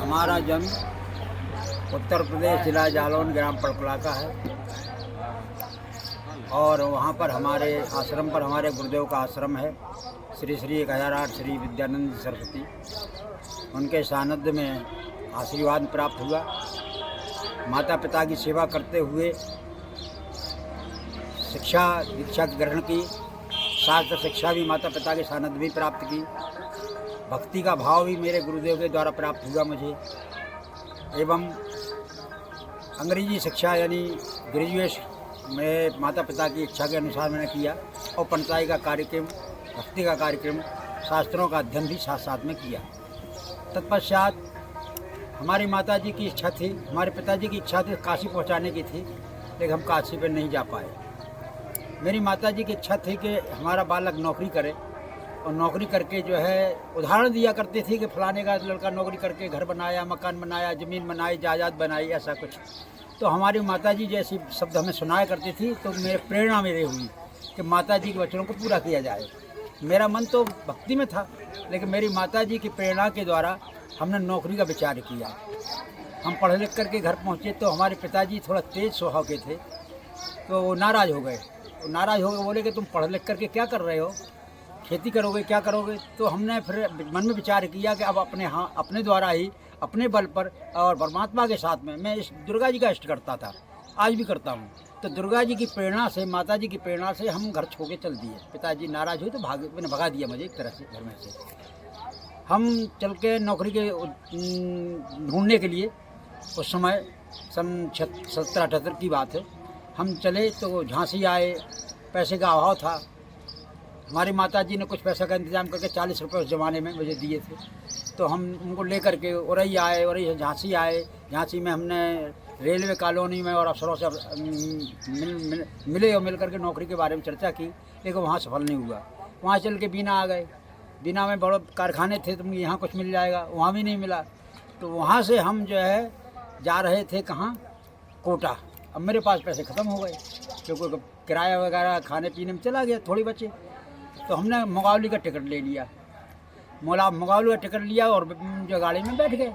हमारा जन्म उत्तर प्रदेश जिला जालौन ग्राम पड़पला का है और वहाँ पर हमारे आश्रम पर हमारे गुरुदेव का आश्रम है। श्री श्री 1008 श्री विद्यानंद सरस्वती, उनके सानिध्य में आशीर्वाद प्राप्त हुआ। माता पिता की सेवा करते हुए शिक्षा दीक्षा ग्रहण की, शास्त्र शिक्षा भी माता पिता के सानिध्य भी प्राप्त की। भक्ति का भाव भी मेरे गुरुदेव के द्वारा प्राप्त हुआ मुझे। एवं अंग्रेजी शिक्षा यानी ग्रेजुएशन में माता पिता की इच्छा के अनुसार मैंने किया और पंचायत का कार्यक्रम, भक्ति का कार्यक्रम, शास्त्रों का अध्ययन भी साथ साथ में किया। तत्पश्चात हमारी माता जी की इच्छा थी, हमारे पिताजी की इच्छा थी काशी पहुंचाने की थी, लेकिन हम काशी पर नहीं जा पाए। मेरी माता जी की इच्छा थी कि हमारा बालक नौकरी करे और नौकरी करके जो है उदाहरण दिया करती थी कि फलाने का लड़का नौकरी करके घर बनाया, मकान बनाया, ज़मीन बनाई, जायदाद बनाई, ऐसा कुछ। तो हमारी माताजी जैसी शब्द हमें सुनाया करती थी, तो मेरे प्रेरणा मेरे हुई कि माताजी के वचनों को पूरा किया जाए। मेरा मन तो भक्ति में था, लेकिन मेरी माताजी की प्रेरणा के द्वारा हमने नौकरी का विचार किया। हम पढ़ लिख करके घर पहुँचे तो हमारे पिताजी थोड़ा तेज़ स्वभाव के थे, तो वो नाराज़ हो गए। नाराज़ हो गए, बोले कि तुम पढ़ लिख करके क्या कर रहे हो, खेती करोगे, क्या करोगे। तो हमने फिर मन में विचार किया कि अब अपने द्वारा ही, अपने बल पर और परमात्मा के साथ में, मैं इस दुर्गा जी का इष्ट करता था, आज भी करता हूँ। तो दुर्गा जी की प्रेरणा से, माता जी की प्रेरणा से हम घर छोड़ के चल दिए। पिताजी नाराज़ हुए तो मैंने भगा दिया मुझे एक तरह से घर में से। हम चल के नौकरी के ढूंढने के लिए, उस समय सन 70-78 की बात है, हम चले तो झांसी आए। पैसे का अभाव था। हमारी माताजी ने कुछ पैसा का इंतजाम करके 40 रुपये उस ज़माने में मुझे दिए थे। तो हम उनको लेकर के उरई आए, उरई से झांसी आए। झांसी में हमने रेलवे कॉलोनी में और अफसरों से मिले और मिल करके नौकरी के बारे में चर्चा की, लेकिन वहाँ सफल नहीं हुआ। वहाँ चल के बीना आ गए। बीना में बड़े कारखाने थे, तुम यहाँ कुछ मिल जाएगा, वहाँ भी नहीं मिला। तो वहाँ से हम जो है जा रहे थे कहाँ, कोटा। अब मेरे पास पैसे ख़त्म हो गए क्योंकि किराया वगैरह खाने पीने में चला गया, थोड़ी बचे। तो हमने मुगावली का टिकट ले लिया। मुगावली का टिकट लिया और जो गाड़ी में बैठ गए।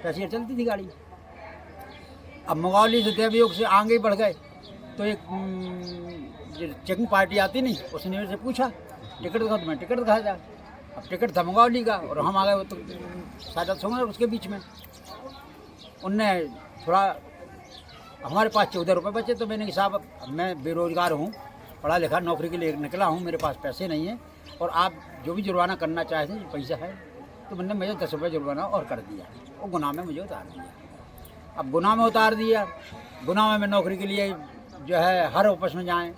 पैसे चलती थी गाड़ी। अब मुगावली से देवयोग से आगे बढ़ गए तो एक चेकिंग पार्टी आती नहीं, उसने मेरे से पूछा टिकट दिखा, तो मैं टिकट दिखा था। अब टिकट था मुगावली का और हम आ गए तो 7-8 सौ उसके बीच में। उनने थोड़ा, हमारे पास 14 रुपये बचे। तो मैंने कहा साहब मैं बेरोज़गार हूँ, पढ़ा लिखा नौकरी के लिए निकला हूँ, मेरे पास पैसे नहीं हैं और आप जो भी जुर्माना करना चाहते हैं पैसा है। तो मैंने मुझे 10 रुपये जुर्माना और कर दिया और गुनाह में मुझे उतार दिया। अब गुनाह में उतार दिया, गुनाह में मैं नौकरी के लिए जो है हर ऑफिस में जाएँ।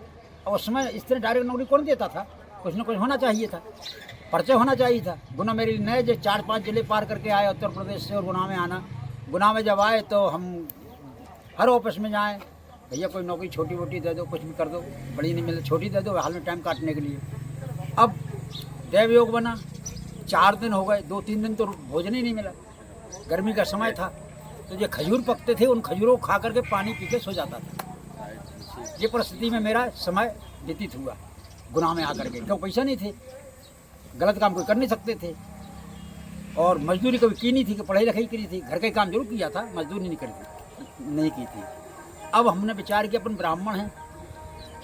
और उस समय इस तरह डायरेक्ट नौकरी कौन देता था, कुछ ना कुछ होना चाहिए था, परिचय होना चाहिए था। गुनाह मेरी नए जो 4-5 जिले पार करके आए उत्तर प्रदेश से, और गुनाह में आना। गुनाह में जब आए तो हम हर ऑफिस में जाएँ, भैया कोई नौकरी छोटी मोटी दे दो, कुछ भी कर दो, बड़ी नहीं मिले, छोटी दे दो, हाल में टाइम काटने के लिए। अब देवयोग बना, 4 दिन हो गए, 2-3 दिन तो भोजन ही नहीं मिला। गर्मी का समय था तो जो खजूर पकते थे उन खजूरों को खा करके पानी पी के सो जाता था। ये परिस्थिति में मेरा समय व्यतीत हुआ गुनाह में आकर के, क्यों पैसा नहीं थे, गलत काम कोई कर नहीं सकते थे और मजदूरी कभी की नहीं थी कि पढ़ाई लिखाई करी थी। घर का काम जरूर किया था, मजदूरी नहीं की थी। अब हमने विचार किया अपन ब्राह्मण हैं,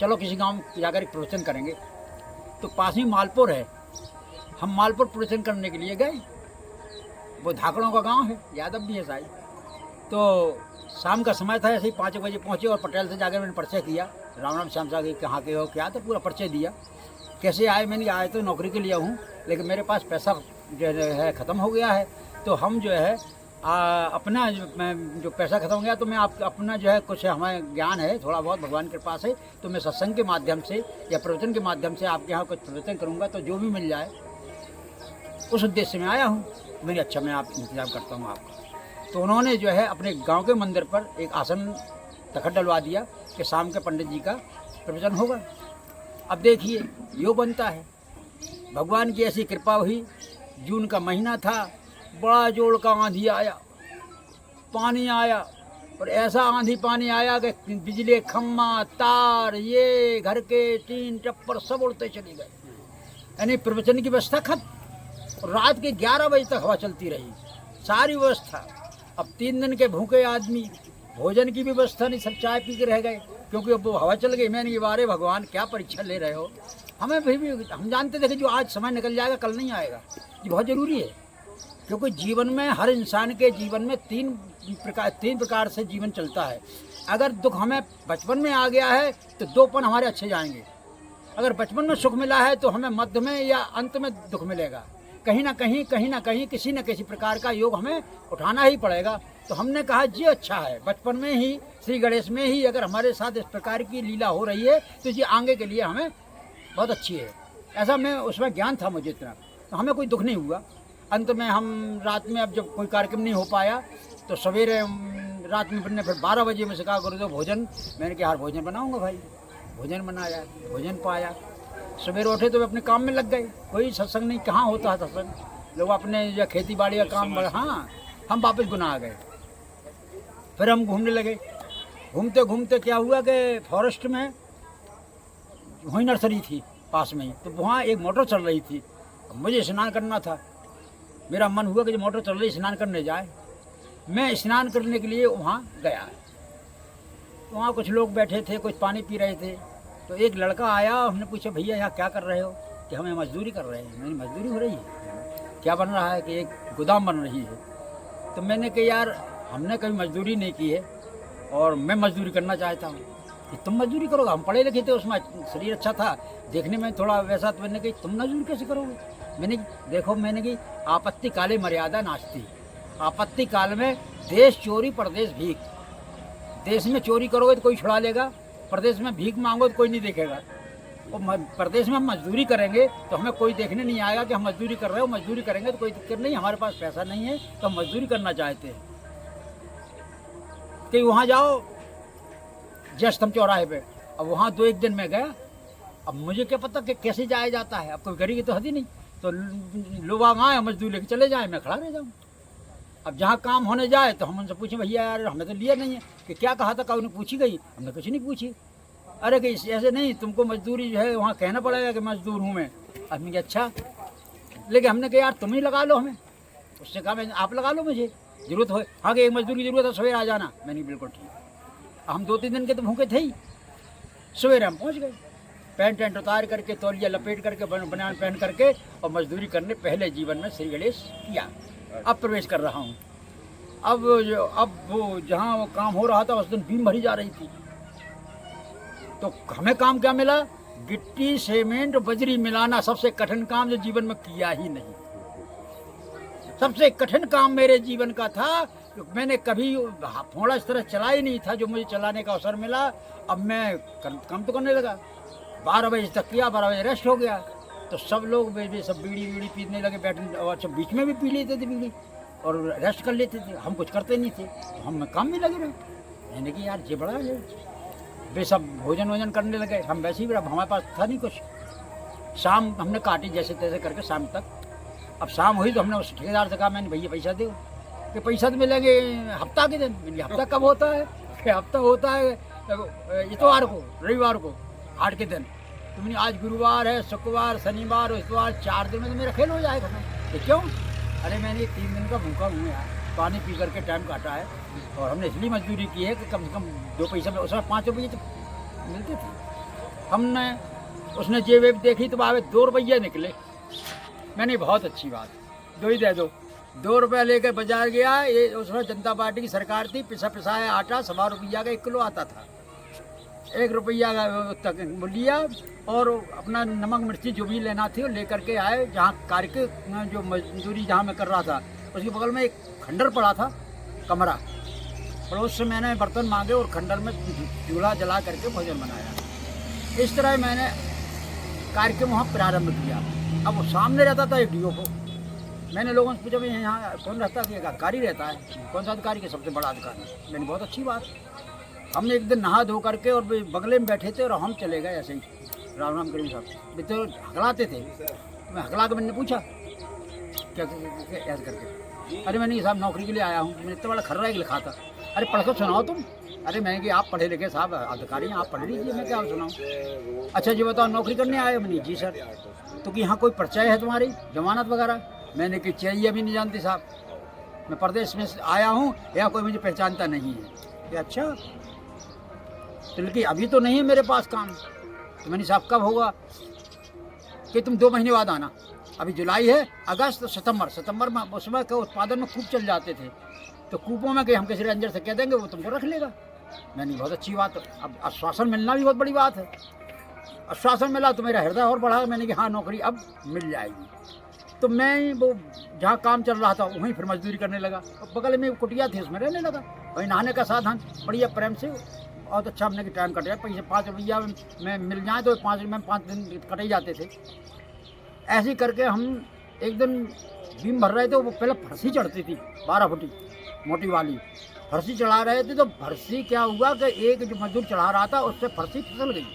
चलो किसी गांव में जाकर एक प्रवचन करेंगे। तो पास में मालपुर है, हम मालपुर प्रवचन करने के लिए गए। वो धाकड़ों का गांव है, यादव भी है शायद। तो शाम का समय था, ऐसे ही 5 बजे पहुँचे और पटेल से जाकर मैंने परिचय किया, राम राम श्याम साहब कहाँ के हो क्या, तो पूरा परिचय दिया। कैसे आए, मैंने आए तो नौकरी के लिए हूँ, लेकिन मेरे पास पैसा जो है ख़त्म हो गया है। तो हम जो है अपना जो पैसा खत्म हो गया, तो मैं अपना जो है कुछ हमें ज्ञान है थोड़ा बहुत भगवान के पास है, तो मैं सत्संग के माध्यम से या प्रवचन के माध्यम से आपके यहाँ कुछ प्रवचन करूँगा, तो जो भी मिल जाए उस उद्देश्य में आया हूँ। मैंने अच्छा मैं आप इंतजाम करता हूँ आपका। तो उन्होंने जो है अपने गांव के मंदिर पर एक आसन तखत डलवा दिया कि शाम के पंडित जी का प्रवचन होगा। अब देखिए यो बनता है, भगवान की ऐसी कृपा हुई। जून का महीना था, बड़ा जोड़ का आंधी आया, पानी आया और ऐसा आंधी पानी आया कि बिजली खम्मा, तार, ये घर के टीन टप्पर सब उड़ते चले गए। यानी प्रवचन की व्यवस्था खत्म। और रात के 11 बजे तक हवा चलती रही, सारी व्यवस्था। अब 3 दिन के भूखे आदमी, भोजन की भी व्यवस्था नहीं, सब चाय पी के रह गए, क्योंकि अब वो हवा चल गई। मैंने ये बारे भगवान क्या परीक्षा ले रहे हो, हमें फिर भी हम जानते थे कि जो आज समय निकल जाएगा कल नहीं आएगा, ये बहुत ज़रूरी है। क्योंकि जीवन में, हर इंसान के जीवन में तीन प्रकार से जीवन चलता है। अगर दुख हमें बचपन में आ गया है तो 2 पन हमारे अच्छे जाएंगे। अगर बचपन में सुख मिला है तो हमें मध्य में या अंत में दुख मिलेगा। कहीं ना कहीं किसी न किसी प्रकार का योग हमें उठाना ही पड़ेगा। तो हमने कहा ये अच्छा है, बचपन में ही श्री गणेश में ही अगर हमारे साथ इस प्रकार की लीला हो रही है तो ये आगे के लिए हमें बहुत अच्छी है। ऐसा मैं उसमें ज्ञान था मुझे इतना, तो हमें कोई दुख नहीं हुआ। अंत में हम रात में, अब जब कोई कार्यक्रम नहीं हो पाया तो सवेरे रात में फिर 12 बजे में से कहा गुरुदेव भोजन, मैंने कहा यार भोजन बनाऊंगा भाई। भोजन बनाया, भोजन पाया, सवेरे उठे तो वे अपने काम में लग गए। कोई सत्संग नहीं, कहाँ होता है सत्संग, लोग अपने या खेती बाड़ी का काम। हाँ, हम वापस गुना आ गए। फिर हम घूमने लगे। घूमते घूमते क्या हुआ कि फॉरेस्ट में वहीं नर्सरी थी पास में ही, तो वहाँ एक मोटर चल रही थी। मुझे स्नान करना था, मेरा मन हुआ कि जो मोटर चल रही स्नान करने जाए। मैं स्नान करने के लिए वहाँ गया। वहाँ कुछ लोग बैठे थे, कुछ पानी पी रहे थे। तो एक लड़का आया, हमने पूछा भैया यहाँ क्या कर रहे हो, कि हमें मजदूरी कर रहे हैं। मैंने मजदूरी हो रही है, क्या बन रहा है, कि एक गोदाम बन रही है। तो मैंने कहा यार हमने कभी मजदूरी नहीं की है और मैं मजदूरी करना चाहता हूँ। कि तुम मजदूरी करोगे, हम पढ़े लिखे थे, उसमें शरीर अच्छा था, देखने में थोड़ा वैसा। तो मैंने कही तुम मजदूरी कैसे करोगे। मैंने देखो, मैंने कही आपत्ति काले मर्यादा नाचती। आपत्ति काल में देश चोरी परदेश भीख। देश में चोरी करोगे तो कोई छुड़ा लेगा, प्रदेश में भीख मांगो तो कोई नहीं देखेगा। और प्रदेश में हम मजदूरी करेंगे तो हमें कोई देखने नहीं आएगा कि हम मजदूरी कर रहे हो। मजदूरी करेंगे तो कोई दिक्कत नहीं, हमारे पास पैसा नहीं है तो हम मजदूरी करना चाहते हैं। कि वहाँ जाओ जयस्तंभ चौराहे पे। अब वहाँ 2-1 दिन में गया। अब मुझे क्या पता कि कैसे जाया जाता है, अब कोई गरीब की तो हद ही नहीं। तो लोग आए मजदूरी लेके चले जाए, मैं खड़ा रह जाऊँ। अब जहाँ काम होने जाए तो हम उनसे पूछे भैया यार हमने तो लिया नहीं है, कि क्या कहा था, का उन्हें पूछी गई, हमने कुछ नहीं पूछी। अरे कि ऐसे नहीं, तुमको मजदूरी जो है वहाँ कहना पड़ेगा कि मजदूर हूँ मैं। आदमी कहा अच्छा, लेकिन हमने कहा यार तुम ही लगा लो हमें। उससे कहा मैं आप लगा लो, मुझे जरूरत हो। हाँ कि एक मजदूर की जरूरत है, सवेरे आ जाना। मैंने बिल्कुल ठीक। हम 2-3 दिन के तो भूखे थे ही। सवेरे हम पहुँच गए, पैंट वैंट उतार करके, तौलिया लपेट करके, बनियान पहन करके, और मजदूरी करने पहले जीवन में श्री गणेश किया। अब प्रवेश कर रहा हूँ। अब वो जहाँ वो काम हो रहा था उस दिन बीम भरी जा रही थी। तो हमें काम क्या मिला, गिट्टी सीमेंट बजरी मिलाना। सबसे कठिन काम जो जीवन में किया ही नहीं, सबसे कठिन काम मेरे जीवन का था। मैंने कभी फोड़ा इस तरह चला ही नहीं था जो मुझे चलाने का अवसर मिला। अब मैं काम तो करने लगा। 12 बजे तक किया, 12 बजे रेस्ट हो गया। तो सब लोग सब बीड़ी पीने लगे, बैठने, और सब बीच में भी पी लेते थे बीड़ी और रेस्ट कर लेते थे। हम कुछ करते नहीं थे, तो हम काम में लगे रहे। मैंने कि यार ये बड़ा है। वे सब भोजन करने लगे, हम वैसे ही, हमारे पास था नहीं कुछ। शाम हमने काटी जैसे तैसे करके शाम तक। अब शाम हुई तो हमने उस ठेकेदार से कहा, मैंने भैया पैसा दो, कि पैसा तो मिलेंगे हफ्ता के दिन। हफ्ता कब होता है, कि हफ्ता होता है इतवार को, रविवार को, हाट के दिन। तुमने आज गुरुवार है, शुक्रवार, शनिवार, इतवार, 4 दिन में तो मेरा खेल हो जाएगा। तो क्यों, अरे मैंने 3 दिन का भूखा हूँ यार, पानी पी करके टाइम काटा है। और हमने इसलिए मजदूरी की है कि कम से कम 2 पैसा में, उसमें 5 रुपये तो मिलते थे। हमने उसने जेब देखी तो वहाँ 2 रुपये निकले। मैंने बहुत अच्छी बात, 2 ही दे दो। 2 रुपये लेकर बाजार गया। ये उसमें जनता पार्टी की सरकार थी। पिसाया आटा 1.25 रुपया का 1 किलो आता था। 1 रुपया तक लिया और अपना नमक मिर्ची जो भी लेना थी वो लेकर के आए। जहाँ कार्य के जो मजदूरी जहाँ मैं कर रहा था उसके बगल में एक खंडर पड़ा था, कमरा। पड़ोस से मैंने बर्तन मांगे और खंडर में चूल्हा जला करके भोजन बनाया। इस तरह मैंने कार्यक्रम वहाँ प्रारंभ किया। अब वो सामने रहता था एक DO। मैंने लोगों से पूछा भाई यहाँ कौन रहता है, एक अधिकारी रहता है। कौन सा अधिकारी, के सबसे बड़ा अधिकारी। मैंने बहुत अच्छी बात। हमने एक दिन नहा धो करके और बगले में बैठे थे और हम चले गए ऐसे ही। राम करीम साहब तो हकलाते थे। मैं हकला के मैंने पूछा क्या ऐसे करके, अरे मैंने साहब नौकरी के लिए आया हूँ। मैंने इतना बड़ा खर्रा एक लिखा था। अरे पढ़ कर सुनाओ तुम। अरे मैंने कि आप पढ़े लिखे साहब अधिकारी हैं, आप पढ़ लीजिए, मैं क्या सुनाऊँ। अच्छा जी बताओ नौकरी करने आए हो। मैंने जी सर। तो कि यहाँ कोई परिचय है तुम्हारी, जमानत वगैरह। मैंने कि चाहिए भी नहीं जानती साहब। मैं प्रदेश में आया हूँ, यहाँ कोई मुझे पहचानता नहीं है। कि अच्छा, तो लेकिन अभी तो नहीं है मेरे पास काम। तो मैंने साहब कब होगा? कि तुम 2 महीने बाद आना। अभी जुलाई है, अगस्त, सितंबर में उसमें के उत्पादन में कूप चल जाते थे, तो कूपों में कि हम किसी रेंजर से कह देंगे, वो तुमको रख लेगा। मैंने बहुत अच्छी बात, अब आश्वासन मिलना भी बहुत बड़ी बात है। आश्वासन मिला तो मेरा हृदय और बढ़ा। मैंने कहा हाँ, नौकरी अब मिल जाएगी। तो मैं वो जहाँ काम चल रहा था वहीं फिर मजदूरी करने लगा। बगल में कुटिया थी, उसमें रहने लगा। वहीं नहाने का साधन बढ़िया प्रेम से, बहुत अच्छा हमने कि टाइम कट गया। पैसे 5 रुपया में मिल जाए तो 5 रुपये में 5 दिन कटे ही जाते थे। ऐसे ही करके हम एक दिन बीम भर रहे थे। वो पहले फरसी चढ़ती थी 12 फुटी मोटी वाली फरसी चढ़ा रहे थे। तो फरसी क्या हुआ कि एक जो मजदूर चढ़ा रहा था उससे फरसी फिसल गई,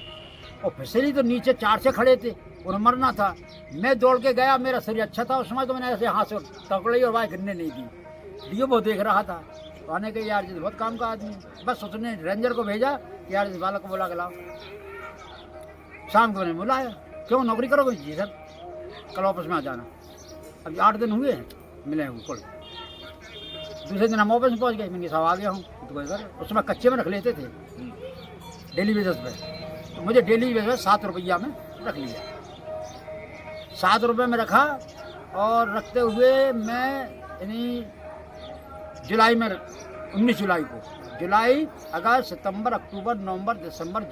और फिसली तो नीचे 4 से खड़े थे, उन्हें मरना था। मैं दौड़ के गया, मेरा शरीर अच्छा था उस समय, तो मैंने ऐसे हाथ से पकड़ी और वाह गिरने नहीं दी। डीओ बहुत देख रहा था, तो आने के यार जी बहुत काम का आदमी। बस उसने रेंजर को भेजा कि यार इस बालक को बुला के लाओ। शाम को मैंने बुलाया, क्यों नौकरी करोगे? जी सर, कल ऑफिस में आ जाना। अभी 8 दिन हुए हैं मिले हैं बिल्कुल। दूसरे दिन हम ऑफिस में पहुँच गए। मैंने साहब आ गया हूँ। तो सर उसमें कच्चे में रख लेते थे डेली बेसिस पे, तो मुझे डेली बेसिस 7 रुपया में रख लिया। 7 रुपये में रखा, और रखते हुए मैं यानी जुलाई में 19 जुलाई को, जुलाई, अगस्त, सितंबर, अक्टूबर, नवंबर, दिसंबर,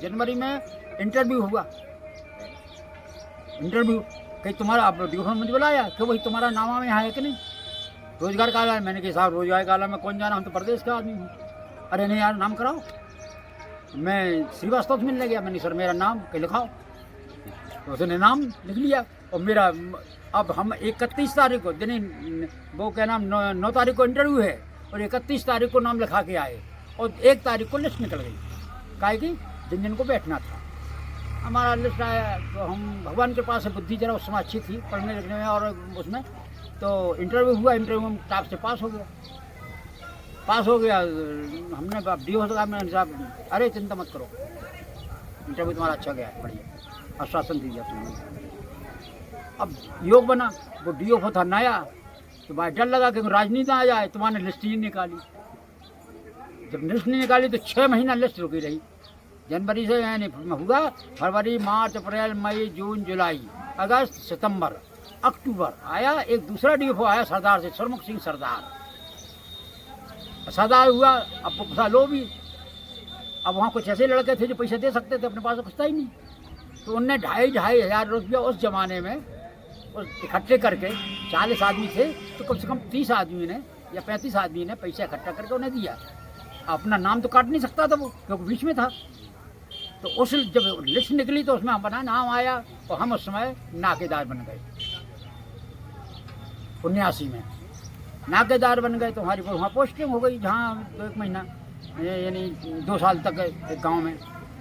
जनवरी में इंटरव्यू हुआ। इंटरव्यू कहीं तुम्हारा आप ड्यूटी मुझे बुलाया कि वही तुम्हारा नामा में यहाँ है कि नहीं, रोजगार कार्यालय। मैंने कहा साहब रोजगार कार्यालय में कौन जाना, हम तो प्रदेश का आदमी हूँ। अरे नहीं यार, नाम कराओ। मैं श्रीवास्तव से मिलने गया। मैंने सर मेरा नाम के लिखाओ, तो उसने नाम लिख लिया। और मेरा अब हम 31 तारीख को यानी वो क्या नाम 9 तारीख को इंटरव्यू है, और 31 तारीख को नाम लिखा के आए, और 1 तारीख को लिस्ट निकल गई। काहे कि जिन को बैठना था हमारा लिस्ट आया। तो हम भगवान के पास बुद्धि जरा उस समय अच्छी थी पढ़ने लिखने में और उसमें, तो इंटरव्यू हुआ। इंटरव्यू में टॉप से पास हो गया। हमने डीओ से कहा, मैंने साहब अरे चिंता मत करो, इंटरव्यू तुम्हारा अच्छा गया, बढ़िया, आश्वासन दीजिए तुमने। अब योग बना, वो डीओ था नया, तो भाई डर लगा कि राजनीति आ जाए। तुम्हारे लिस्ट ही निकाली। जब लिस्ट नहीं निकाली तो 6 महीना लिस्ट रुकी रही। जनवरी से यानी हुआ, फरवरी, मार्च, अप्रैल, मई, जून, जुलाई, अगस्त, सितंबर, अक्टूबर आया। एक दूसरा डीओ आया सरदार से, सरमुख सिंह सरदार हुआ। अब पैसा लो भी। अब वहाँ कुछ ऐसे लड़के थे जो पैसे दे सकते थे, अपने पास तो कुछ था ही नहीं। तो उनने 2,500 रुपया उस जमाने में इकट्ठे करके, 40 आदमी थे तो कम से कम 30 आदमी ने या 35 आदमी ने पैसा इकट्ठा करके उन्हें दिया। अपना नाम तो काट नहीं सकता था वो, क्योंकि बीच में था। तो उस जब लिस्ट निकली तो उसमें हमारा नाम आया, और हम उस समय नाकेदार बन गए। 79 में नाकेदार बन गए। तो हमारी वहाँ पोस्टिंग हो गई, जहाँ 1 महीना यानी 2 साल तक एक गांव में,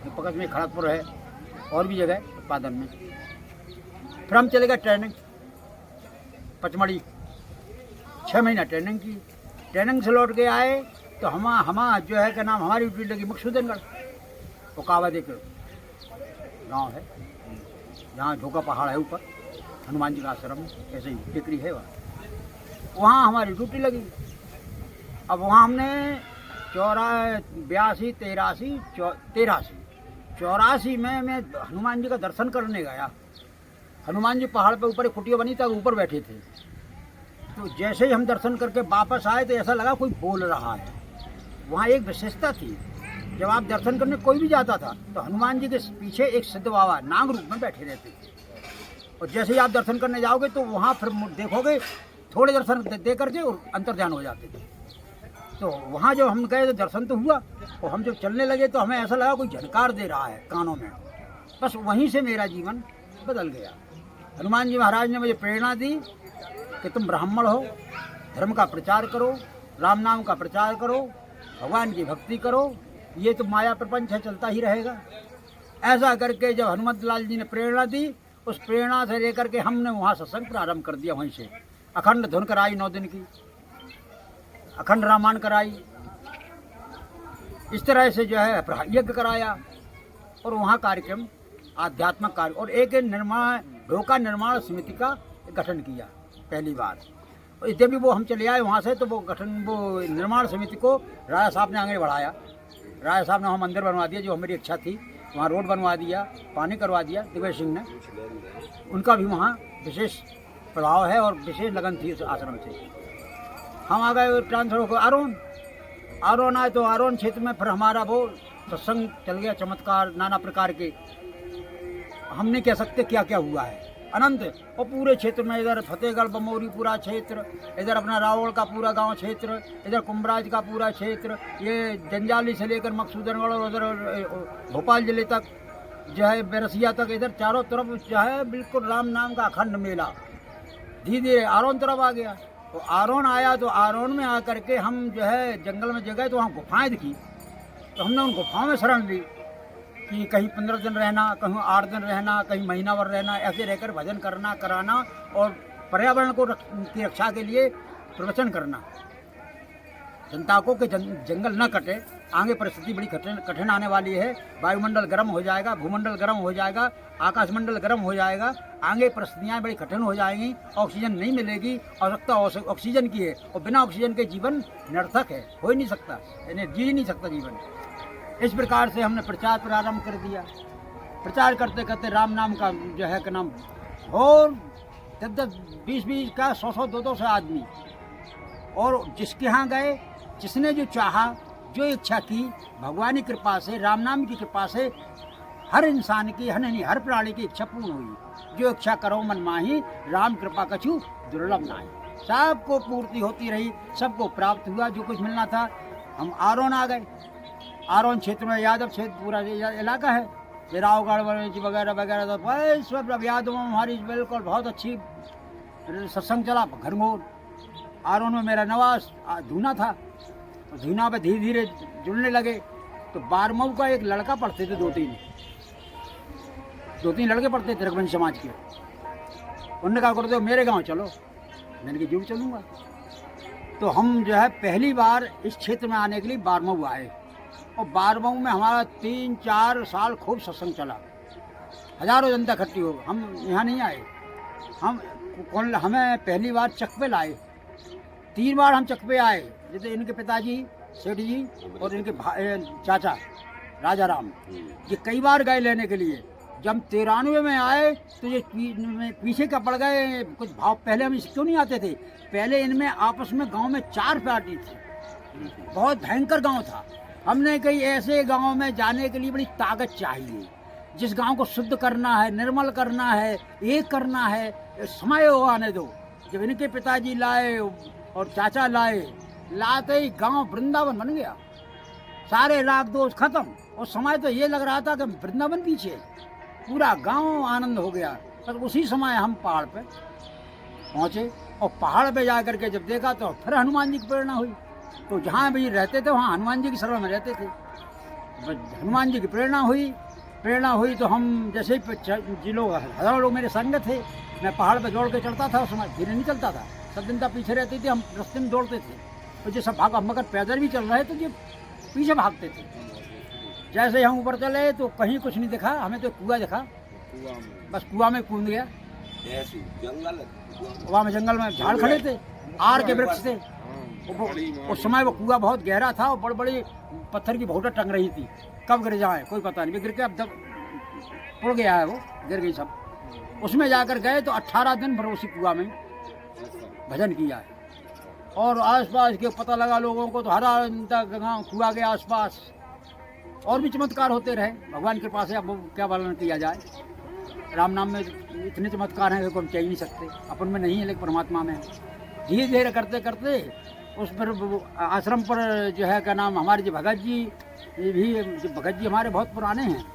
पकड़ में खड़गपुर है और भी जगह उत्पादन में। फिर हम चले गए ट्रेनिंग पचमढ़ी, 6 महीना ट्रेनिंग की। ट्रेनिंग से लौट के आए तो हम जो है क्या नाम, हमारी ड्यूटी लगी मकसूदनगढ़, ओकावद एक गाँव है जहाँ झोंका पहाड़ है ऊपर, हनुमान जी का आश्रम ऐसे ही टेकरी है वहाँ हमारी ड्यूटी लगी। अब वहाँ हमने 82, 83, 84 में मैं हनुमान जी का दर्शन करने गया। हनुमान जी पहाड़ पे ऊपर एक कुटिया बनी था, ऊपर बैठे थे। तो जैसे ही हम दर्शन करके वापस आए तो ऐसा लगा कोई बोल रहा है। वहाँ एक विशेषता थी, जब आप दर्शन करने कोई भी जाता था तो हनुमान जी के पीछे एक सिद्ध बाबा नाग रूप में बैठे रहते थे। और जैसे ही आप दर्शन करने जाओगे तो वहाँ फिर देखोगे थोड़े दर्शन दे करके और अंतर ध्यान हो जाते थे। तो वहाँ जब हम गए तो दर्शन तो हुआ, और हम जब चलने लगे तो हमें ऐसा लगा कोई झनकार दे रहा है कानों में। बस वहीं से मेरा जीवन बदल गया। हनुमान जी महाराज ने मुझे प्रेरणा दी कि तुम ब्राह्मण हो, धर्म का प्रचार करो, राम नाम का प्रचार करो, भगवान की भक्ति करो, ये तो माया प्रपंच है, चलता ही रहेगा। ऐसा करके जब हनुमत लाल जी ने प्रेरणा दी, उस प्रेरणा से लेकर के हमने वहाँ सत्संग प्रारंभ कर दिया। वहीं से अखंड धुन कराई 9 दिन की, अखंड रामायण कराई, इस तरह से जो है यज्ञ कराया। और वहाँ कार्यक्रम आध्यात्मिक कार्य, और एक ढोका निर्माण समिति का गठन किया पहली बार। जब भी वो हम चले आए वहाँ से तो वो निर्माण समिति को राजा साहब ने आगे बढ़ाया। राजा साहब ने वहाँ मंदिर बनवा दिया, जो हमारी इच्छा थी। वहाँ रोड बनवा दिया, पानी करवा दिया दिग्विजय सिंह ने। उनका भी वहाँ विशेष प्रभाव है और विशेष लगन थी उस आश्रम से। हम आ गए ट्रांसफर होकर आरोन आए तो आरोन क्षेत्र में फिर हमारा वो सत्संग चल गया, चमत्कार नाना प्रकार के। हम नहीं कह सकते क्या क्या हुआ है, अनंत। और पूरे क्षेत्र में इधर फतेहगढ़ बमौरी पूरा क्षेत्र, इधर अपना रावल का पूरा गांव क्षेत्र, इधर कुंभराज का पूरा क्षेत्र, ये जंजाली से लेकर मकसूदनगढ़ और उधर भोपाल जिले तक जो है बेरसिया तक, इधर चारों तरफ जो है बिल्कुल राम नाम का अखंड मेला। धीरे धीरे आरोन तरफ आ गया। तो आरोन आया तो आरोन में आकर के हम जो है जंगल में जगह तो वहाँ गुफाएँ दिखी। तो हमने उन गुफाओं में शरण ली कि कहीं 15 दिन रहना, कहीं 8 दिन रहना, कहीं महीना भर रहना, ऐसे रहकर भजन करना कराना और पर्यावरण की रक्षा के लिए प्रवचन करना, जनता को कि जंगल न कटे। आगे परिस्थिति बड़ी कठिन आने वाली है। वायुमंडल गर्म हो जाएगा, भूमंडल गर्म हो जाएगा, आकाशमंडल गर्म हो जाएगा। आगे परिस्थितियाँ बड़ी कठिन हो जाएंगी, ऑक्सीजन नहीं मिलेगी। आवश्यकता ऑक्सीजन की है और बिना ऑक्सीजन के जीवन निरर्थक है, हो ही नहीं सकता, यानी जी ही नहीं सकता जीवन। इस प्रकार से हमने प्रचार प्रारंभ कर दिया। प्रचार करते करते राम नाम का जो है का नाम और 10-10, 20-20 का 100-100, 200 आदमी। और जिसके यहाँ गए, जिसने जो चाहा, जो इच्छा की, भगवान की कृपा से, राम नाम की कृपा से हर इंसान की, हर प्राणी की इच्छा पूर्ण हुई। जो इच्छा करो मन माही, राम कृपा कछु दुर्लभ नाहि। सबको पूर्ति होती रही, सबको प्राप्त हुआ जो कुछ मिलना था। हम आरोन आ गए। आरोन क्षेत्र में यादव क्षेत्र पूरा इलाका है, ये रावगढ़ वगैरह वगैरह। तो सब यादव में हमारी बिल्कुल बहुत अच्छी सत्संग चला। घरमोर आरोन में मेरा नवास धूना था। तो धूना पे धीरे धीरे जुड़ने लगे। तो 12 का एक लड़का पढ़ते थे, 2-3 लड़के पढ़ते थे रघुवंश समाज के। उन्होंने कहा गुरुदेव मेरे गांव चलो। मैंने कहा जरूर चलूँगा। तो हम जो है पहली बार इस क्षेत्र में आने के लिए 12 आए। और 12 में हमारा 3-4 साल खूब सत्संग चला, हजारों जनता इकट्ठी हो। हम यहाँ नहीं आए, हमें पहली बार चकपे लाए। 3 बार हम चकपे आए। जैसे इनके पिताजी सेठ जी और इनके चाचा राजा राम, ये कई बार गए लेने के लिए। जब 93 में आए तो ये पीछे क्या पड़ गए कुछ भाव। पहले हम क्यों नहीं आते थे, पहले इनमें आपस में गांव में 4 पार्टी थी, बहुत भयंकर गांव था। हमने कहीं ऐसे गांव में जाने के लिए बड़ी ताकत चाहिए, जिस गांव को शुद्ध करना है, निर्मल करना है, एक करना है। समय हो आने दो। जब इनके पिताजी लाए और चाचा लाते ही गांव वृंदावन बन गया। सारे राग दोष खत्म। और समय तो ये लग रहा था कि वृंदावन पीछे, पूरा गांव आनंद हो गया। पर उसी समय हम पहाड़ पे पहुँचे और पहाड़ पे जा करके जब देखा तो फिर हनुमान जी की प्रेरणा हुई। तो जहाँ भी रहते थे वहाँ हनुमान जी की शरण में रहते थे। हनुमान जी की प्रेरणा हुई तो हम जैसे ही लोग, हजारों लोग मेरे संग थे। मैं पहाड़ पे दौड़ के चढ़ता था। उस समय धीरे नहीं चलता था, सब जनता पीछे रहती थी, हम रास्ते में दौड़ते थे। तो जो सब भागा, मगर पैदल भी चल रहे तो ये पीछे भागते थे। जैसे ही हम ऊपर चले तो कहीं कुछ नहीं दिखा, हमें तो कुआं दिखा। बस कुआं में कूद गया। वहाँ में जंगल में झाड़ खड़े थे, आर के वृक्ष थे। उस समय वो कुआं बहुत गहरा था और बड़ी बड़ी पत्थर की भोटा टंग रही थी। कब गिर जाए कोई पता नहीं। गिर के अब तक पुड़ गया है, वो गिर गई सब। उसमें जाकर गए तो 18 दिन भर उसी कुआं में भजन किया है। और आसपास के पता लगा लोगों को तो हरा गाँव कुआं के आसपास और भी चमत्कार होते रहे। भगवान के पास अब क्या वर्णन किया जाए। राम नाम में इतने चमत्कार हैं कि हम कह ही नहीं सकते। अपन में नहीं है लेकिन परमात्मा में। धीरे धीरे करते करते उस पर आश्रम पर जो है क्या नाम, हमारे जो भगत जी, ये भी जो भगत जी हमारे बहुत पुराने हैं।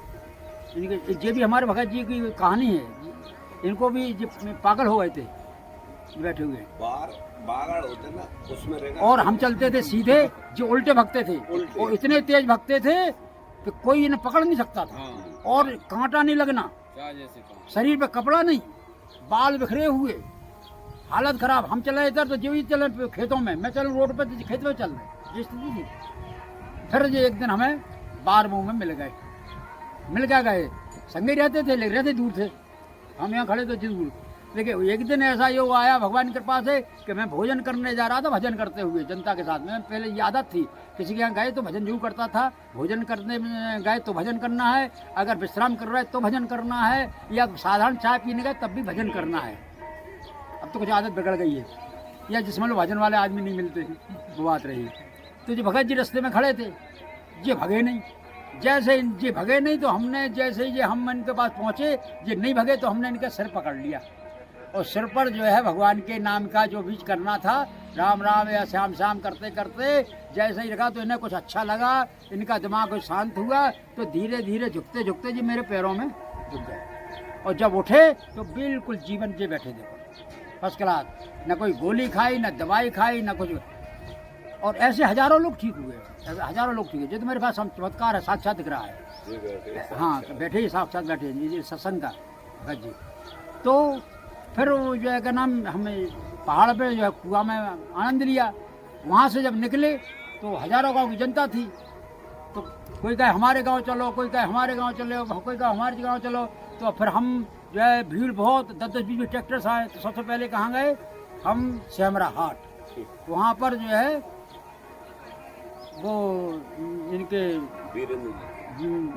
इनके ये भी हमारे भगत जी की कहानी है। इनको भी पागल हो गए थे बैठे हुए होते ना, उसमें और हम चलते थे सीधे, जो उल्टे भगते थे। और इतने तेज भगते थे कि कोई इन्हें पकड़ नहीं सकता था। और कांटा नहीं लगना, शरीर पे कपड़ा नहीं, बाल बिखरे हुए, हालत खराब। हम चले इधर तो जो ही चले खेतों में, मैं चलूँ रोड पे तो खेत में चल रहे, ये स्थिति थी। फिर जो एक दिन हमें 12 में मिल गए, संगे रहते थे लेकिन रहते दूर थे। हम यहाँ खड़े थे दूर। लेकिन एक दिन ऐसा योग आया भगवान की कृपा से कि मैं भोजन करने जा रहा था भजन करते हुए जनता के साथ में। पहले ये आदत थी, किसी के यहाँ गए तो भजन जरूर करता था, भोजन करने में गए तो भजन करना है, अगर विश्राम कर रहे तो भजन करना है, या साधारण चाय पीने गए तब भी भजन करना है। अब तो कुछ आदत बिगड़ गई है, या जिसमें लोग भजन वाले आदमी नहीं मिलते थे, वो बात रही। तो जो भगत जी रास्ते में खड़े थे, ये भगे नहीं। जैसे ये भगे नहीं तो हमने, जैसे ये हम इनके पास पहुँचे, ये नहीं भगे तो हमने इनका सिर पकड़ लिया, और सिर पर जो है भगवान के नाम का जो बीज करना था, राम राम या श्याम श्याम करते करते जैसे ही रखा तो इन्हें कुछ अच्छा लगा, इनका दिमाग कुछ शांत हुआ, तो धीरे धीरे झुकते झुकते जी मेरे पैरों में झुक गए। और जब उठे तो बिल्कुल जीवन जे बैठे, देखो फर्स्ट क्लास, न कोई गोली खाई, न दवाई खाई, न कुछ। और ऐसे हजारों लोग ठीक हुए, हजारों लोग ठीक हुए। जो तो मेरे पास चमत्कार है, साक्षात दिख रहा है। हाँ, तो बैठे ही साक्षात बैठे ये सत्संग का भगत जी। तो फिर जो है क्या नाम, हमें पहाड़ पे जो है कुआं में आनंद लिया। वहाँ से जब निकले तो हजारों गांव की जनता थी, तो कोई कहे हमारे गांव चलो, कोई कहे हमारे गांव चलो, कोई कहे हमारे गांव चलो। तो फिर हम जो है भीड़ बहुत 10-10 20 ट्रैक्टर्स आए। तो सबसे पहले कहाँ गए हम, सेमरा हाट। वहाँ पर जो है वो इनके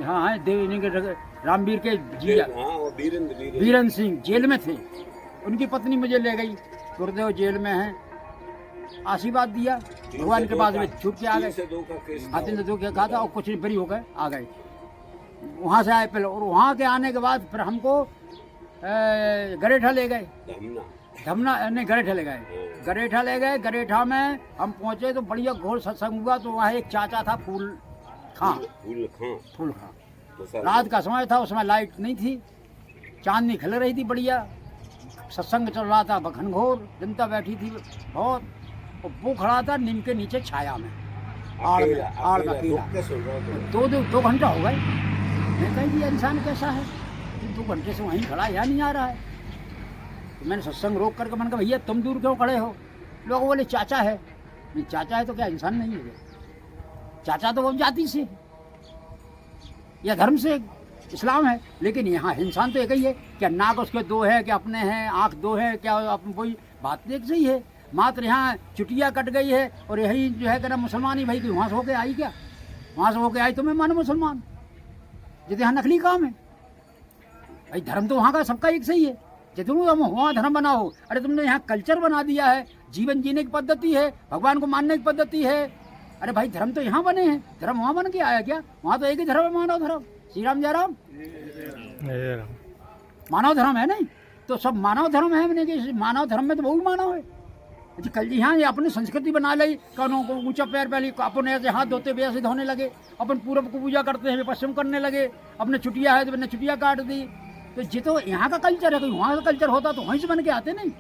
हाँ है देव, इनके रामवीर के जिया वीरेंद्र सिंह जेल में थे, उनकी पत्नी मुझे ले गई, गुरुदेव जेल में हैं, आशीर्वाद दिया, भगवान के पास में छूट के आ गए। 3 से 2 के कहा था और कुछ नहीं, बरी हो गए, आ गए। वहाँ से आए पहले, और वहाँ के आने के बाद फिर हमको गरेठा ले गए, धमना नहीं गरेठा ले गए, गरेठा ले गए। गरेठा में हम पहुँचे तो बढ़िया घोर सत्संग हुआ। तो वहाँ एक चाचा था फूल खां। रात का समय था, उसमें लाइट नहीं थी, चांदनी खिल रही थी बढ़िया, सत्संग चल रहा था, घनघोर जनता बैठी थी बहुत। और वो खड़ा था नीम के नीचे छाया में, आड़ का पीला। 2 घंटा हो गए। मैं कही ये इंसान कैसा है, 2 घंटे से वहीं खड़ा, यहाँ नहीं आ रहा है। तो मैंने सत्संग रोक करके मैंने कहा भैया तुम दूर क्यों खड़े हो? लोग बोले चाचा है। नहीं, चाचा है तो क्या इंसान नहीं है? चाचा तो वो जाति से या धर्म से, इस्लाम है, लेकिन यहाँ इंसान तो एक ही है। क्या नाक उसके 2 है, क्या अपने हैं, आँख 2 है, क्या वही बात एक सही है। मात्र यहाँ चुटिया कट गई है, और यही जो है कि मुसलमान ही भाई कि वहाँ से होके आई, क्या वहाँ से होके आई तो मैं मानो मुसलमान, जितने यहाँ नकली काम है भाई। धर्म तो वहाँ का सबका एक सही है, जितने हम वहाँ धर्म बनाओ। अरे तुमने यहाँ कल्चर बना दिया है, जीवन जीने की पद्धति है, भगवान को मानने की पद्धति है। अरे भाई धर्म तो यहाँ बने हैं, धर्म वहाँ बन के आया क्या? वहाँ तो एक ही धर्म है, मानव धर्म। श्री राम जय राम, मानव धर्म है नहीं तो सब मानव धर्म है। मैंने कि मानव धर्म में तो बहुत मानव है जी। कल जी यहाँ ये अपनी संस्कृति बना ली, कानों को ऊंचा पैर पहले, अपन ऐसे हाथ धोते हुए ऐसे धोने लगे, अपन पूरब को पूजा करते हैं पश्चिम करने लगे, अपने छुट्टियाँ है तो मैंने छुट्टियाँ काट दी। तो ये तो यहाँ का कल्चर है, कोई वहाँ का कल्चर होता तो वहीं से बन के आते नहीं।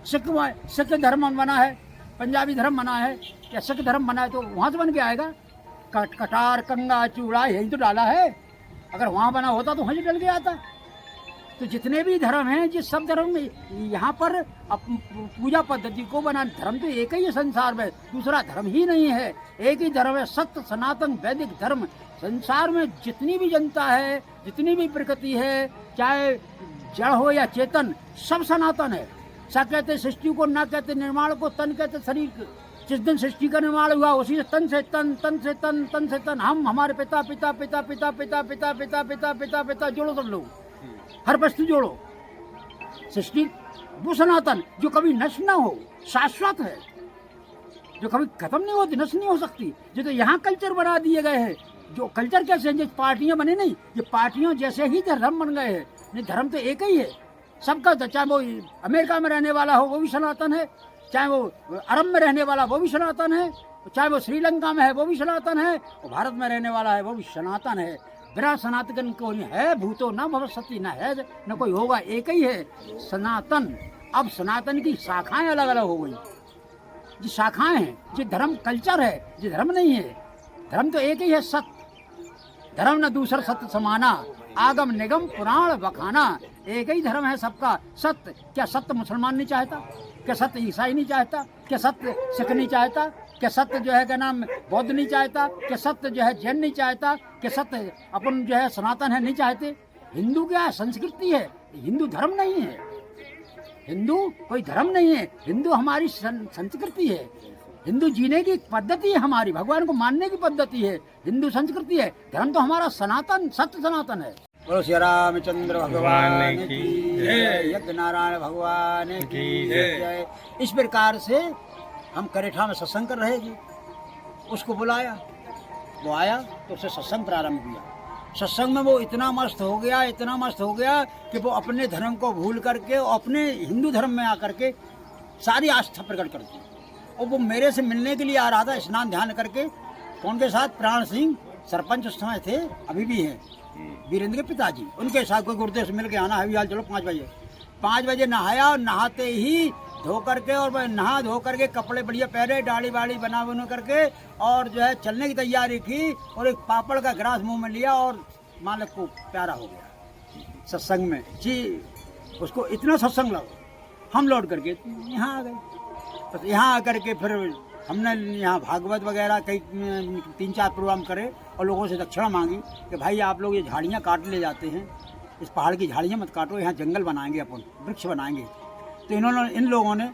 सिख धर्म बना है, पंजाबी धर्म बना है, या सिख धर्म बना है तो वहाँ से बन के आएगा। कटार कंगा चूड़ा यही तो डाला है, अगर वहाँ बना होता तो वहीं से डल के आता। तो जितने भी धर्म हैं, जिस सब धर्म में यहाँ पर पूजा पद्धति को बना, धर्म तो एक ही है संसार में, दूसरा धर्म ही नहीं है, एक ही धर्म है, सत्य सनातन वैदिक धर्म। संसार में जितनी भी जनता है, जितनी भी प्रकृति है, चाहे जड़ हो या चेतन, सब सनातन है। सा कहते सृष्टि को, ना कहते निर्माण को, तन कहते शरीर को। जिस दिन सृष्टि का निर्माण हुआ उसी से तन से तन, तन से तन, तन से तन, हम हमारे पिता पिता पिता पिता पिता पिता पिता पिता पिता पिता जोड़ो सब लोग, हर वस्तु जोड़ो। सृष्टि वो सनातन जो कभी नष्ट ना हो, शाश्वत है, जो कभी खत्म नहीं होती, नष्ट नहीं हो सकती। जो तो यहाँ कल्चर बना दिए गए हैं, जो कल्चर कैसे हैं, जो पार्टियां बने नहीं, ये पार्टियों जैसे ही धर्म बन गए हैं। नहीं, धर्म तो एक ही है सबका, चाहे वो अमेरिका में रहने वाला हो वो भी सनातन है, चाहे वो अरब में रहने वाला वो भी सनातन है, चाहे वो श्रीलंका में है वो भी सनातन है, और भारत में रहने वाला है वो भी सनातन है। बिना सनातन को है भूतो न भविष्यति, न है न कोई होगा, एक ही है सनातन। अब सनातन की शाखाएं अलग अलग हो गई, जो शाखाएं हैं, जो धर्म कल्चर है, जो धर्म नहीं है। धर्म तो एक ही है, सत्य। धर्म न दूसरा सत्य समाना, आगम निगम पुराण बखाना, एक ही धर्म है सबका, सत्य। क्या सत्य मुसलमान नहीं चाहता? क्या सत्य ईसाई नहीं चाहता? क्या सत्य सिख नहीं चाहता? क्या सत्य जो है क्या नाम बौद्ध नहीं चाहता? क्या सत्य जो है जैन नहीं चाहता? क्या सत्य अपन जो है सनातन है नहीं चाहते? हिंदू क्या है? संस्कृति है, हिंदू धर्म नहीं है। हिंदू कोई धर्म नहीं है, हिंदू हमारी संस्कृति है, हिंदू जीने की पद्धति है, हमारी भगवान को मानने की पद्धति है, हिंदू संस्कृति है। धर्म तो हमारा सनातन सत्य सनातन है। बोलो श्री रामचंद्र भगवान की जय, यज्ञ नारायण भगवान की जय। इस प्रकार से हम करेठा में सत्संग कर रहे थे, उसको बुलाया, वो आया तो उससे सत्संग प्रारंभ किया। सत्संग में वो इतना मस्त हो गया कि वो अपने धर्म को भूल करके अपने हिंदू धर्म में आकर के सारी आस्था प्रकट कर दी। और वो मेरे से मिलने के लिए आ रहा था, स्नान ध्यान करके। कौन के साथ? प्राण सिंह सरपंच उस समय थे, अभी भी हैं, वीरेंद्र के पिताजी। उनके साथ कोई गुरुदेव से मिल के आना है, अभी चलो 5 बजे नहाया, और नहाते ही धो करके और नहा धो करके कपड़े बढ़िया पहने, दाढ़ी वाड़ी बना करके और जो है चलने की तैयारी की, और एक पापड़ का गिलास मुंह में लिया और मालिक को प्यारा हो गया सत्संग में जी। उसको इतना सत्संग लगा। हम लौट करके यहाँ आ गए। तो यहाँ आकर के फिर हमने यहाँ भागवत वगैरह कई 3-4 प्रोग्राम करे और लोगों से दक्षिणा मांगी कि भाई आप लोग ये झाड़ियाँ काट ले जाते हैं, इस पहाड़ की झाड़ियाँ मत काटो, यहाँ जंगल बनाएंगे, अपन वृक्ष बनाएंगे। तो इन लोगों ने,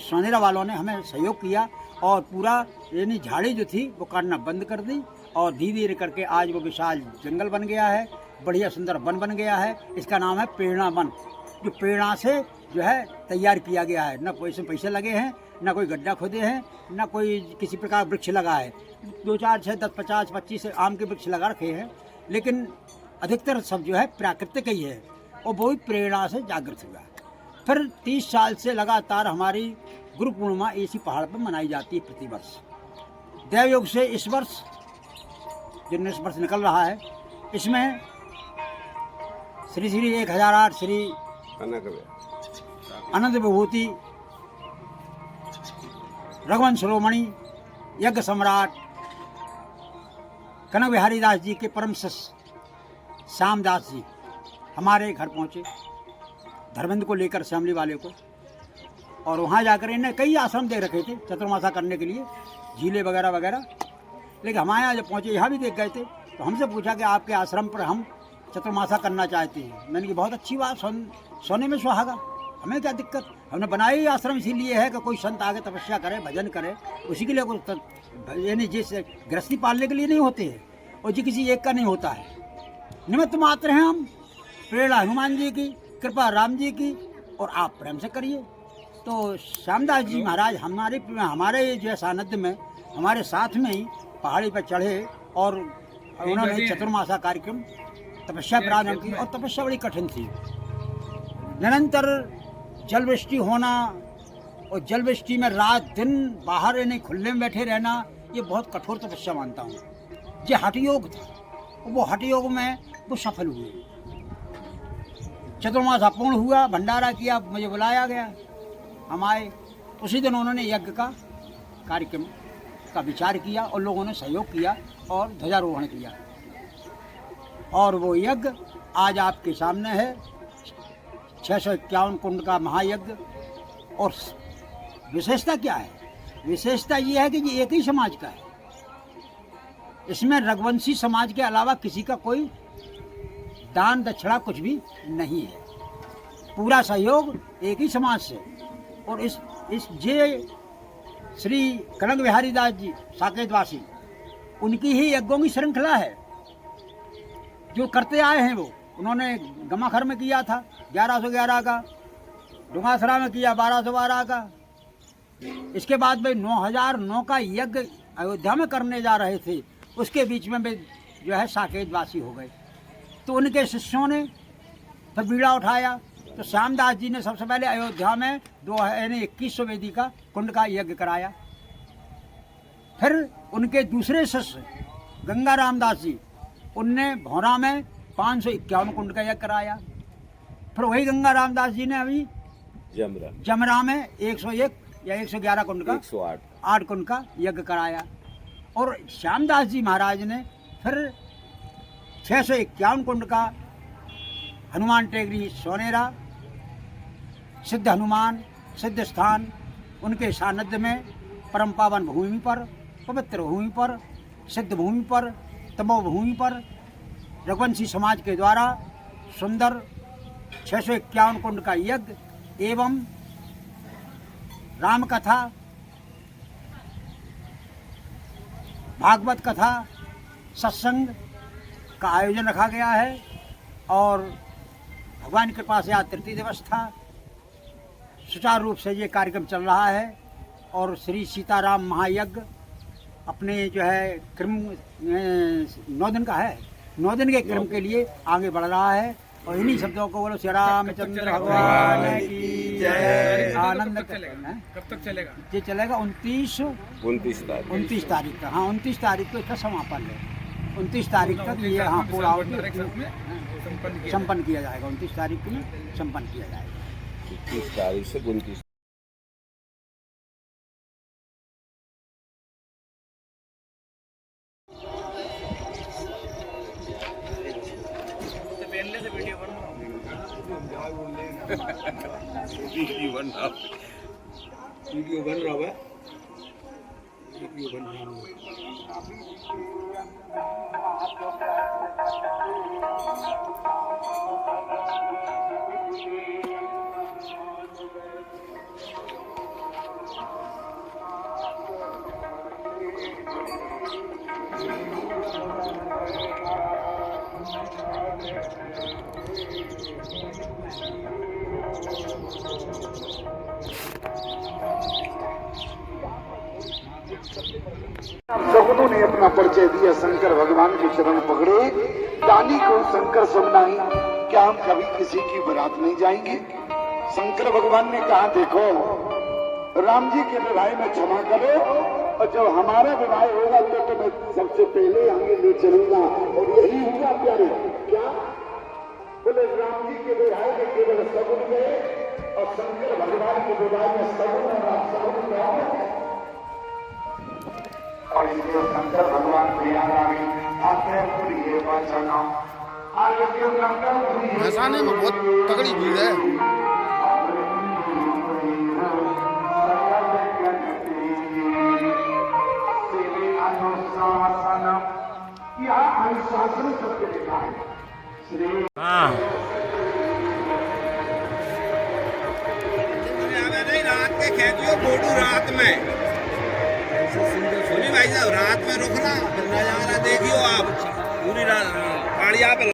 सोनेरा वालों ने हमें सहयोग किया और पूरा यानी झाड़ी जो थी वो काटना बंद कर दी, और धीरे धीरे करके आज वो विशाल जंगल बन गया है, बढ़िया सुंदर वन बन गया है। इसका नाम है प्रेरणा वन, जो प्रेरणा से जो है तैयार किया गया है। न कोई इसमें पैसे लगे हैं, न कोई गड्ढा खोदे हैं, न कोई किसी प्रकार वृक्ष लगा है। 2, 4, 6, 10, 50, 25 आम के वृक्ष लगा रखे हैं, लेकिन अधिकतर सब जो है प्राकृतिक ही है, और वो भी प्रेरणा से जागृत हुआ। फिर 30 साल से लगातार हमारी गुरु पूर्णिमा इसी पहाड़ पर मनाई जाती है प्रतिवर्ष। देवयोग से इस वर्ष जो 19 वर्ष निकल रहा है, इसमें श्री 1008 श्री अनंत विभूति रघुवंश शिरोमणि यज्ञ सम्राट कनक बिहारी दास जी के परम शिष्य श्यामदास जी हमारे घर पहुँचे, धर्मेंद्र को लेकर असेंबली वाले को। और वहाँ जाकर इन्हें कई आश्रम दे रखे थे चतुर्मासा करने के लिए, झीले वगैरह वगैरह। लेकिन हमारे यहाँ जब पहुँचे, यहाँ भी देख गए थे, तो हमसे पूछा कि आपके आश्रम पर हम चतुर्मासा करना चाहते हैं। मैंने कहा बहुत अच्छी बात, सोने में सुहागा, हमें क्या दिक्कत। हमने बनाया ही आश्रम इसीलिए है कि कोई संत आगे तपस्या करे, भजन करे, उसी के लिए कुछ यानी जिस गृहस्थी पालने के लिए नहीं होते हैं, और जी किसी एक का नहीं होता है। निमित्त मात्र हैं हम, प्रेरणा हनुमान जी की, कृपा राम जी की, और आप प्रेम से करिए। तो श्यामदास जी महाराज हमारे जो सानिध्य में, हमारे साथ में ही पहाड़ी पर चढ़े, और उन्होंने चतुर्मासा कार्यक्रम तपस्या प्रारंभ की। और तपस्या बड़ी कठिन थी, निरंतर जल वृष्टि होना, और जल वृष्टि में रात दिन बाहर नहीं खुले में बैठे रहना, ये बहुत कठोर तपस्या मानता हूँ। ये हठ योग था, वो हठ योग में वो सफल हुए। चतुर्मासा पूर्ण हुआ, भंडारा किया, मुझे बुलाया गया, हम आए। उसी दिन उन्होंने यज्ञ का कार्यक्रम का विचार किया, और लोगों ने सहयोग किया और ध्वजारोहण किया। और वो यज्ञ आज आपके सामने है, 651 कुंड का महायज्ञ। और विशेषता क्या है? विशेषता ये है कि ये एक ही समाज का है, इसमें रघुवंशी समाज के अलावा किसी का कोई दान दक्षिणा कुछ भी नहीं है, पूरा सहयोग एक ही समाज से। और इस ये श्री कनक बिहारी दास जी साकेतवासी, उनकी ही यज्ञों की श्रृंखला है जो करते आए हैं। वो उन्होंने गमाखर में किया था 1111 का, डुंगासरा में किया 1212 का। इसके बाद में 9009 का यज्ञ अयोध्या में करने जा रहे थे, उसके बीच में वे जो है साकेतवासी हो गए। तो उनके शिष्यों ने फिर बीड़ा उठाया, तो श्यामदास जी ने सबसे पहले अयोध्या में 2100 वेदी का कुंड का यज्ञ कराया। फिर उनके दूसरे शिष्य गंगा रामदास जी, उनने भौरा में 551 कुंड का यज्ञ कराया। फिर वही गंगा रामदास जी ने अभी जमरा में 101 या 111 कुंड का 8 कुंड का यज्ञ कराया। और श्यामदास जी महाराज ने फिर 651 कुंड का हनुमान टेकरी सोनेरा, सिद्ध हनुमान सिद्ध स्थान, उनके सानिध्य में परम पावन भूमि पर, पवित्र भूमि पर, सिद्ध भूमि पर, तमो भूमि पर रघुवंशी समाज के द्वारा सुंदर 651 कुंड का यज्ञ एवं राम कथा, भागवत कथा, सत्संग का आयोजन रखा गया है। और भगवान की कृपा से आज तृतीय दिवस था। सुचारू रूप से ये कार्यक्रम चल रहा है और श्री सीताराम महायज्ञ अपने जो है क्रम 9 दिन का है, 9 दिन के क्रम के लिए आगे बढ़ रहा है। और इन्हीं शब्दों को बोलो श्री रामचंद्र भगवान की जय। आनंद कब तक चलेगा? ये चलेगा 29 तारीख तक। हाँ, 29 तारीख को इसका समापन है। 29 तारीख तक ये हाँ पूरा संपन्न किया जाएगा। 29 तारीख को संपन्न किया जाएगा। 30 तारीख से 29। वीडियो बन रहा है। सगुनों ने अपना परिचय दिया, शंकर भगवान के चरण पकड़े, दानी को शंकर समनाई, क्या हम कभी किसी की बारात नहीं जाएंगे? शंकर भगवान ने कहा देखो राम जी के विवाह में क्षमा करो, और जब हमारा विवाह होगा तो मैं सबसे पहले आगे ले चलूंगा। और यही हुआ प्यारे। क्या बोले? राम जी के विवाह में केवल सगुन गए और शंकर भगवान के विवाह में सगुन और सगुन गए। और इसलिए शंकर भगवान हंसाने में बहुत तगड़ी भीड़ है। अनुशासन शब्द लिखा है। नहीं, रात के खेतियों फोटो रात में सुनी भाई साहब, रात में रुकना नजारा देखियो आप पूरी रात गाड़िया पे।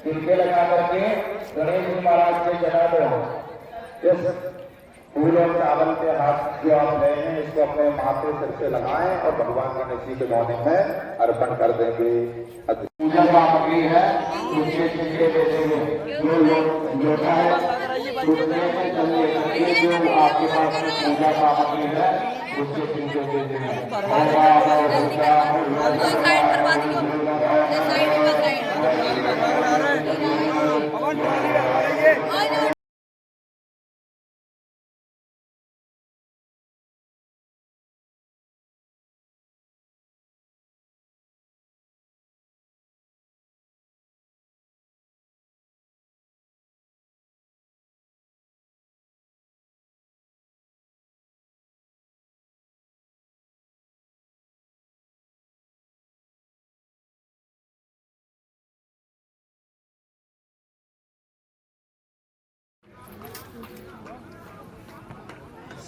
तिलके लगा करके गणेश जी महाराज के चढ़ा दो। इस फूलों चावल के हाथ जो आप रहे हैं इसको अपने माथे सिर से लगाएं और भगवान गणेश जी के मौन में अर्पण कर देंगे। पूजा सामग्री है उसके छिलके दे देंगे। जो लोटा है उसमें जो आपके पास में पूजा सामग्री है उसके छिलके दे देंगे।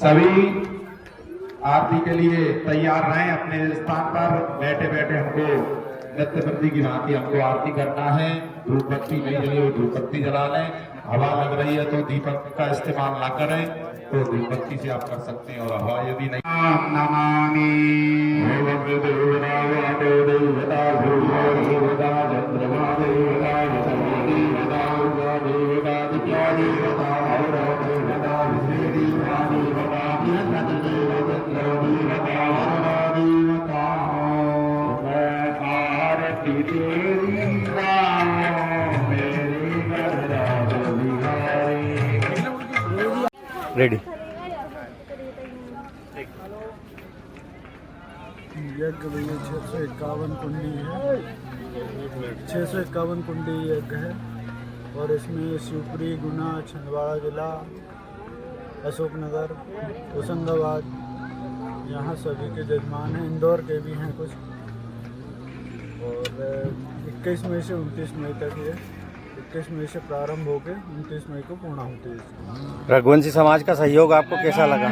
सभी आरती के लिए तैयार रहें। अपने स्थान पर बैठे बैठे हमको नित्य वृत्ति की भांति हमको आरती करना है। धूप बत्ती नहीं जली हुई धूप बत्ती जला लें। हवा लग रही है तो दीपक का इस्तेमाल ना करें, तो धूप बत्ती से आप कर सकते हैं। और हवा यदि नहीं नमामि रेडी। यज्ञ भैया 651 कुंडी है, 651 कुंडी यज्ञ है और इसमें शिवपुरी, गुना, छिंदवाड़ा जिला, अशोकनगर, होशंगाबाद यहाँ सभी के जजमान हैं। इंदौर के भी हैं कुछ। और 21 मई से 29 मई तक ये 21 मई से प्रारंभ होकर 29 मई को पूर्ण होती है। रघुवंशी समाज का सहयोग आपको कैसा लगा?